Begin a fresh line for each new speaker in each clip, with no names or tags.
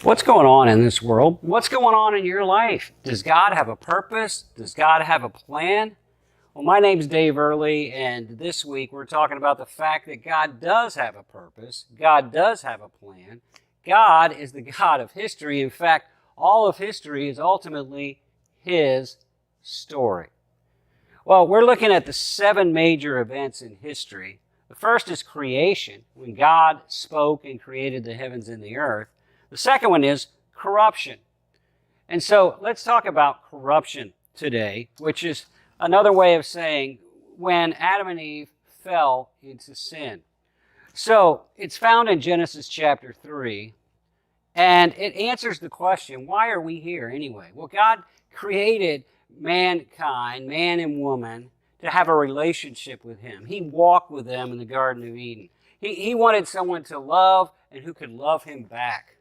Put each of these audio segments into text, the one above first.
What's going on in this world? What's going on in your life? Does God have a purpose? Does God have a plan? Well, my name's Dave Early, and this week we're talking about the fact that God does have a purpose. God does have a plan. God is the God of history. In fact, all of history is ultimately His story. Well, we're looking at the 7 major events in history. The first is creation, when God spoke and created the heavens and the earth. The second one is corruption. And so let's talk about corruption today, which is another way of saying when Adam and Eve fell into sin. So it's found in Genesis chapter 3, and it answers the question, why are we here anyway? Well, God created mankind, man and woman, to have a relationship with Him. He walked with them in the Garden of Eden. He wanted someone to love and who could love Him back.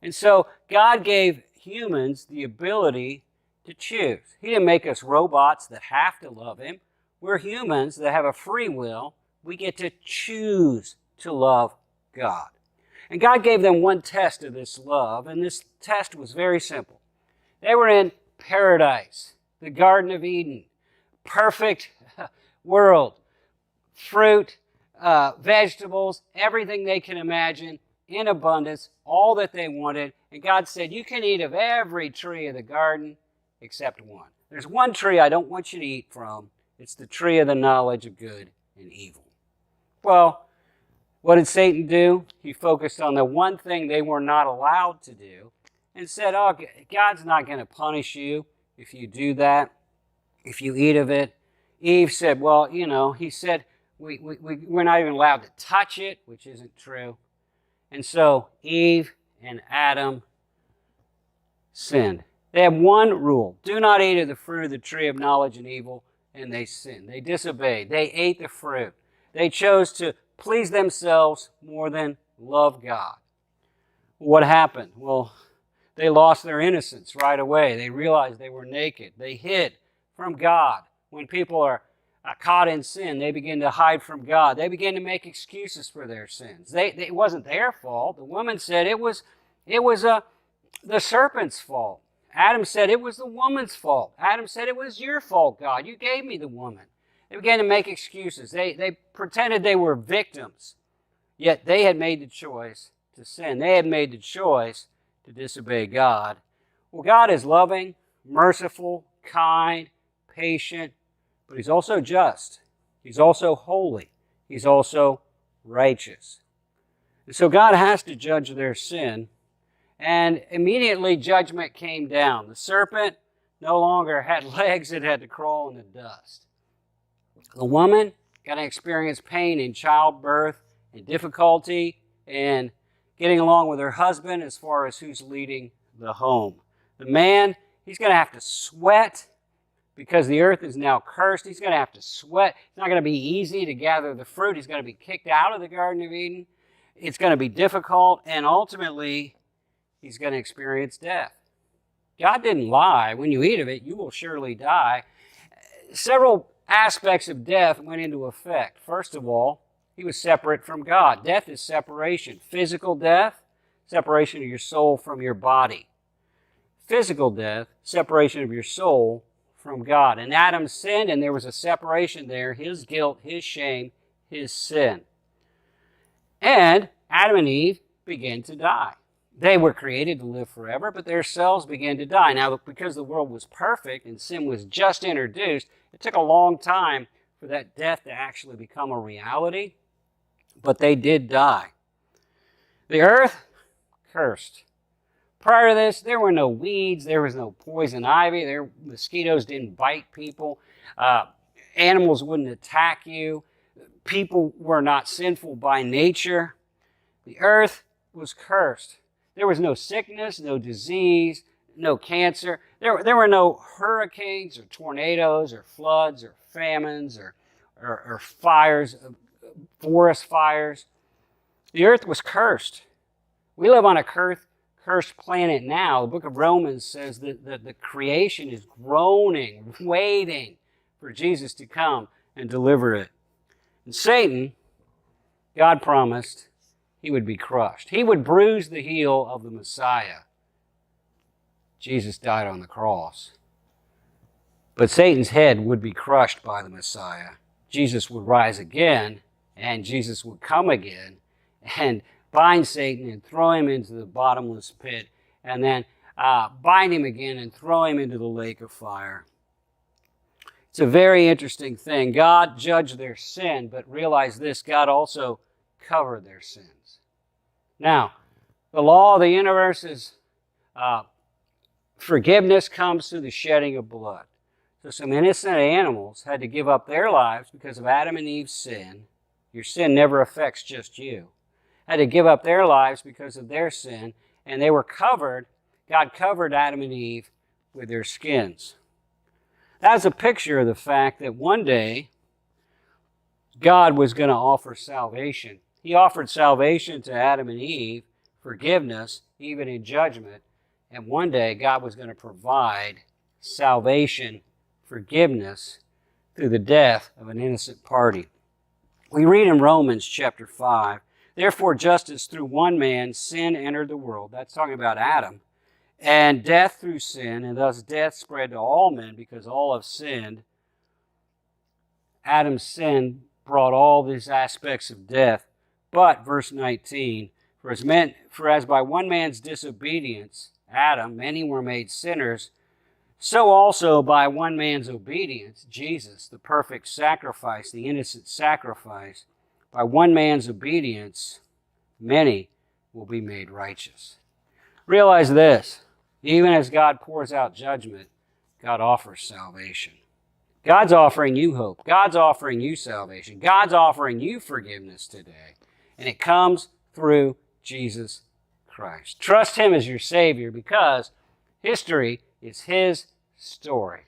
And so God gave humans the ability to choose. He didn't make us robots that have to love Him. We're humans that have a free will. We get to choose to love God. And God gave them one test of this love, and this test was very simple. They were in paradise, the Garden of Eden, perfect world, fruit, vegetables, everything they can imagine, in abundance, all that they wanted. And God said, you can eat of every tree of the garden except one. There's one tree I don't want you to eat from. It's the tree of the knowledge of good and evil. Well, what did Satan do? He focused on the one thing they were not allowed to do and said, oh, God's not going to punish you if you do that, if you eat of it. Eve said, well, he said, we're not even allowed to touch it, which isn't true. And so Eve and Adam sinned. They had one rule. Do not eat of the fruit of the tree of knowledge and evil, and they sinned. They disobeyed. They ate the fruit. They chose to please themselves more than love God. What happened? Well, they lost their innocence right away. They realized they were naked. They hid from God. When people are caught in sin, they begin to hide from God. They begin to make excuses for their sins. It wasn't their fault. The woman said it was the serpent's fault. Adam said it was the woman's fault. Adam said it was your fault, God. You gave me the woman. They began to make excuses. They pretended they were victims, yet they had made the choice to sin. They had made the choice to disobey God. Well, God is loving, merciful, kind, patient, but He's also just. He's also holy. He's also righteous. And so God has to judge their sin, and immediately judgment came down. The serpent no longer had legs, it had to crawl in the dust. The woman got to experience pain in childbirth and difficulty and getting along with her husband as far as who's leading the home. The man, he's going to have to sweat because the earth is now cursed. He's going to have to sweat. It's not going to be easy to gather the fruit. He's going to be kicked out of the Garden of Eden. It's going to be difficult, and ultimately, he's going to experience death. God didn't lie. When you eat of it, you will surely die. Several aspects of death went into effect. First of all, he was separate from God. Death is separation. Physical death, separation of your soul from your body. Physical death, separation of your soul from God. And Adam sinned, and there was a separation there, his guilt, his shame, his sin. And Adam and Eve began to die. They were created to live forever, but their cells began to die. Now, because the world was perfect and sin was just introduced, it took a long time for that death to actually become a reality, but they did die. The earth, cursed. Prior to this, there were no weeds, there was no poison ivy, mosquitoes didn't bite people, animals wouldn't attack you, people were not sinful by nature. The earth was cursed. There was no sickness, no disease, no cancer. There were no hurricanes or tornadoes or floods or famines or fires, forest fires. The earth was cursed. We live on a cursed planet now. The book of Romans says that the creation is groaning, waiting for Jesus to come and deliver it. And Satan, God promised, he would be crushed. He would bruise the heel of the Messiah. Jesus died on the cross. But Satan's head would be crushed by the Messiah. Jesus would rise again, and Jesus would come again and bind Satan and throw him into the bottomless pit, and then bind him again and throw him into the lake of fire. It's a very interesting thing. God judged their sin, but realize this, God also covered their sins. Now, the law of the universe is forgiveness comes through the shedding of blood. So some innocent animals had to give up their lives because of Adam and Eve's sin. Your sin never affects just you. Had to give up their lives because of their sin, and they were covered. God covered Adam and Eve with their skins. That's a picture of the fact that one day God was going to offer salvation. He offered salvation to Adam and Eve, forgiveness, even in judgment, and one day God was going to provide salvation, forgiveness, through the death of an innocent party. We read in Romans chapter 5, therefore just as through one man sin entered the world, that's talking about Adam, and death through sin, and thus death spread to all men because all have sinned. Adam's sin brought all these aspects of death. But, verse 19, for as by one man's disobedience, Adam, many were made sinners, so also by one man's obedience, Jesus, the perfect sacrifice, the innocent sacrifice, by one man's obedience, many will be made righteous. Realize this, even as God pours out judgment, God offers salvation. God's offering you hope. God's offering you salvation. God's offering you forgiveness today. And it comes through Jesus Christ. Trust Him as your Savior because history is His story.